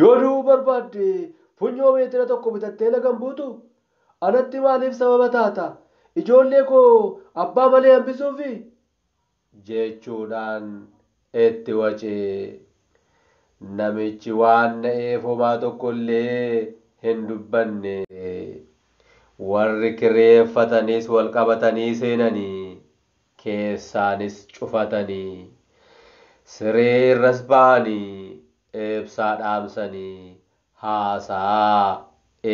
Yoo du'uu barbaadde funyoo meetira tokko bitattee lagan buutu anatti maaliif sababa taata? Ijoollee koo abbaa malee hambisuufi? Jechuudhaan itti wacee. Namichi waan na'eef homaa tokkollee hin dubbanne. Warri kireeffatanis wal qabatanii seenanii keessaanis cufatanii siree irras ba'anii ibsaa dhaamsanii haasaa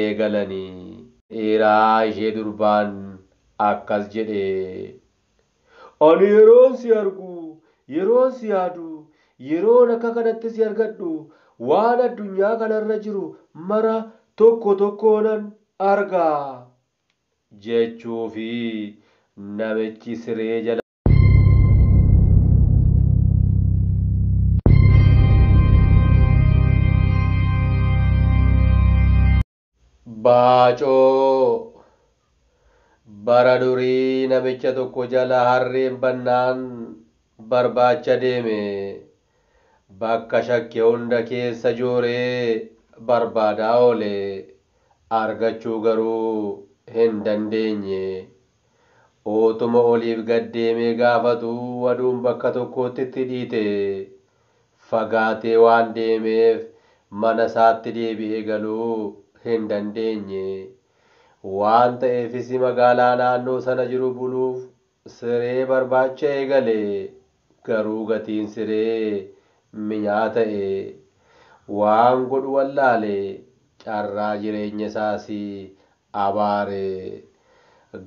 eegalanii. Dhiiraa ishee durbaan akkas jedhee. Ani yeroon si argu, yeroon si yaadu, yeroon akka kanatti si argadhu waan addunyaa kanarra jiru mara tokko tokkoonan argaa. Jechuufi namichi siree jala. Baacoo. Bara durii namicha tokko jala harreen bannaan barbaacha deeme. Bakka shakke hunda keessa jooree barbaadaa oole. Argachuu garuu hin dandeenye. Ootuma oliif gad deemee gaafatu aduun bakka tokkotti itti dhiite. Fagaatee waan deemeef mana isaatti deebi'ee galuu hin dandeenye. Waan ta'eefis magaalaa naannoo sana jiru buluuf siree barbaacha eegale. Garuu gatiin siree minyaa ta'e. Waan godhu wallaale. Carraa jireenya isaas abaare.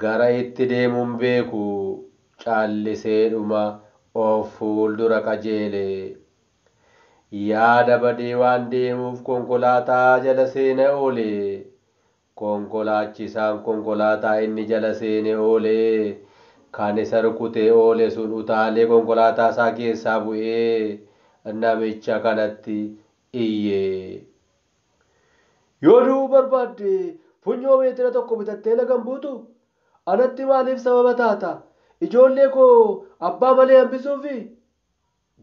Gara itti deemuun beeku calliseedhuma of fuuldura qajeele. Yaada badee waan deemuuf konkolaataa jala seene oole. Konkolaachisaan konkolaataa inni jala seene oole. Kan isa rukutee oole sun utaalee konkolaataa isaa keessaa bu'ee namicha kanatti iyye. Yoo du'uu barbaadde funyoo meetira tokko bitattee lagan buutu anatti maaliif sababa taata? Ijoollee koo abbaa malee hambisuufi?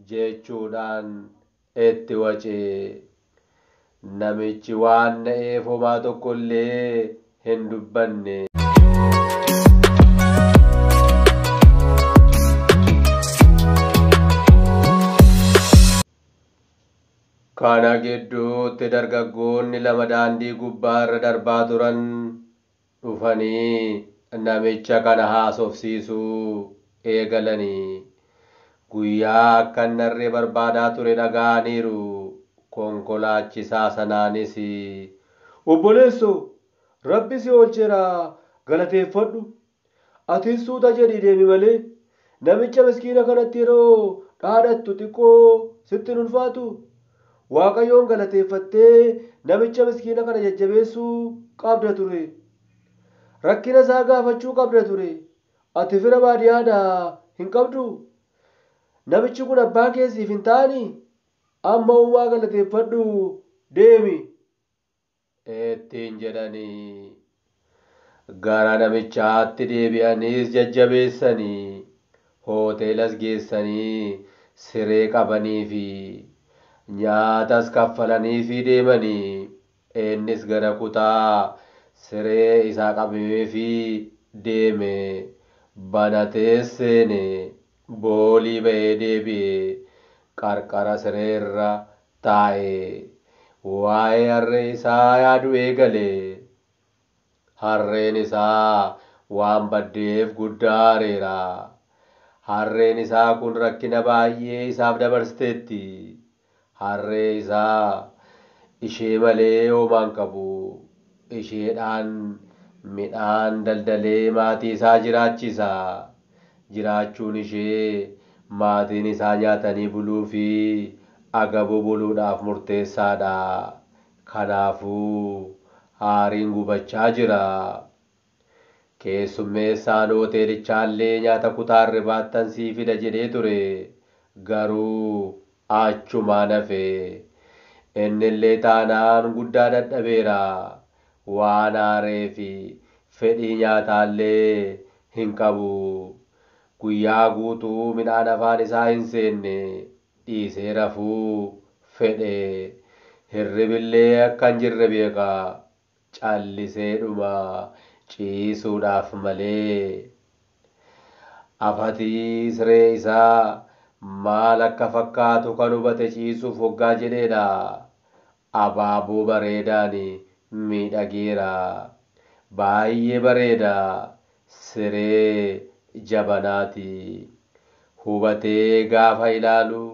Jechuudhaan itti wacee. Namichi waan na'eef homaa tokkollee hin dubbanne. Kana gidduutti dargaggoonni lama daandii gubbaa irra darbaa turan dhufanii namicha kana haasofsiisuu eegalanii. Guyyaa akka narree barbaadaa ture dhaga'aniiru. Konkolaachisaa sanaanis obboleesso rabbi si oolcheera galateeffadhu. Atis suuta jedhii deemi malee namicha miskiina kanatti yeroo dhaadhattu xiqqoo sitti hin ulfaatu. Waaqayyoon galateeffattee namicha miskiina kana jajjabeessuu qabda ture. Rakkina isaa gaafachuu qabda ture. Ati fira baadiyyaadhaa hin qabdu. Namichi kun abbaa keessiif hin ta'anii? Amma uumaa galateeffadhu deemi. Ittiin jedhanii. Gara namichaatti deebi'aniis jajjabeessanii. Hooteelas geessanii siree qabanii fi nyaatas kaffalanii fi deemanii. Innis gara kutaa siree isaa qabee fi deeme. Banatees seene. Boolii ba'ee deebi'e. Qarqara siree irra taa'e. Waa'ee harree isaa yaadu eegale. Harreen isaa waan baddeef guddaa aareera. Harreen isaa kun rakkina baay'ee isaaf dabarsiteetti. Harree isaa ishee malee hoomaan qabu. Isheedhaan midhaan daldalee maatii isaa jiraachisa. Jiraachuun ishee maatiin isaa nyaatanii buluu fi agabuu buluudhaaf murteessaadha. Kanaafuu aariin gubachaa jira. Keessummeessaan hooteelichaallee nyaata kutaa irribaattan sii fida jedhee ture. Garuu achumaan hafe. Innillee taanaan guddaa dadhabeera. Waan aaree fi fedhii nyaataallee hin qabu. Guyyaa guutuu midhaan afaan isaa hin seenne dhiisee rafuu fedhe. hirribillee akkan jirre beekaa callisee dhuma ciisuudhaaf malee. Afatii siree isaa maal akka fakkaatu kan hubate ciisuuf hoggaa jedheedha. Abaaboo bareedaan miidhageera. Baay'ee bareeda. Siree jabanaati. Hubatee gaafa ilaalu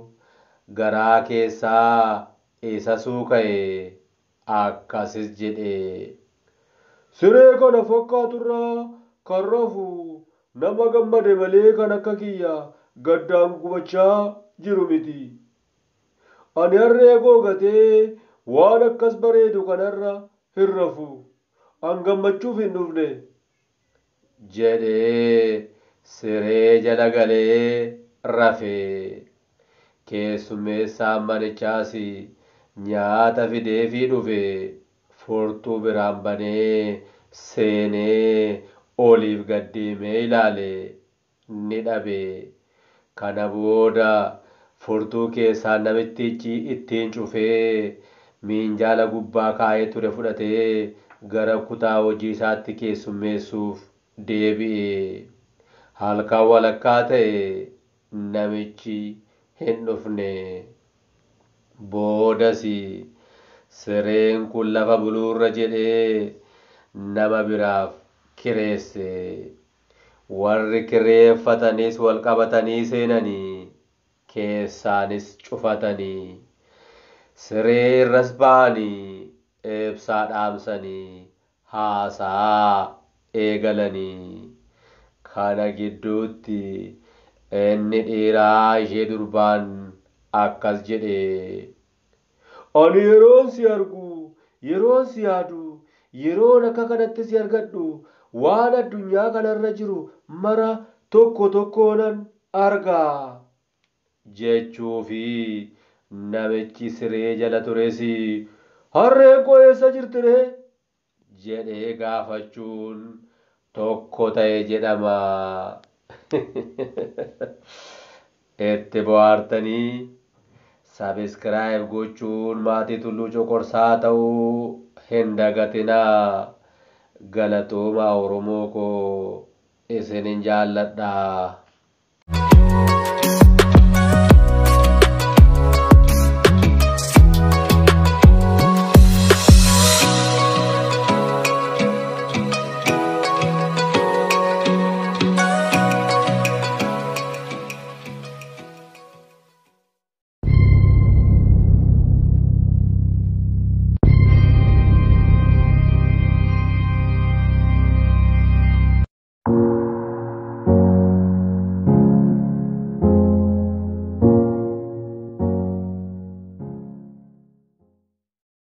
garaa keessaa isa suuka'e akkasis jedhe. Siree kana fakkaaturraa kan rafu nama gammade malee kan akka kiyya gaddaan gubachaa jiru miti. Ani harree googatee waan akkas bareedu kanarra hin rafu. An gammachuuf hin dhufne jedhee siree jala galee rafe. Keessummeessaan manichaas nyaata fideefii dhufe. Furtuu biraan banee seenee oliif gaddeemee ilaale ni dhabe. Kana booda furtuu keessaa namichi ittiin cufee minjaala gubbaa kaa'ee ture fudhatee gara kutaa hojii isaatti keessummeessuuf deebi'e. Halkan walakkaa ta'e namichi hin dhufne. Boodas sireen kun lafa buluurra jedhee nama biraaf kireesse. Warri kireeffatanis wal qabatanii seenanii keessaanis cufatanii. Siree irras ba'anii ibsaa dhaamsanii haasaa eegalanii. Kana gidduutti inni dhiiraa ishee durbaan akkas jedhe. Ani yeroon si argu, yeroon si yaadu, yeroon akka kanatti si argadhu waan addunyaa kanarra jiru mara tokko tokkoonan argaa. Jechuufi namichi siree jala tures harreen koo eessa jirti ree? Jedhee gaafachuun tokko ta'e jedhama. Itti bohaartanii sabiskiraayib gochuun maatii Tulluu Coqorsaa ta'uu hin dagatinaa. Galatooma Oromoo koo isinin jaalladha.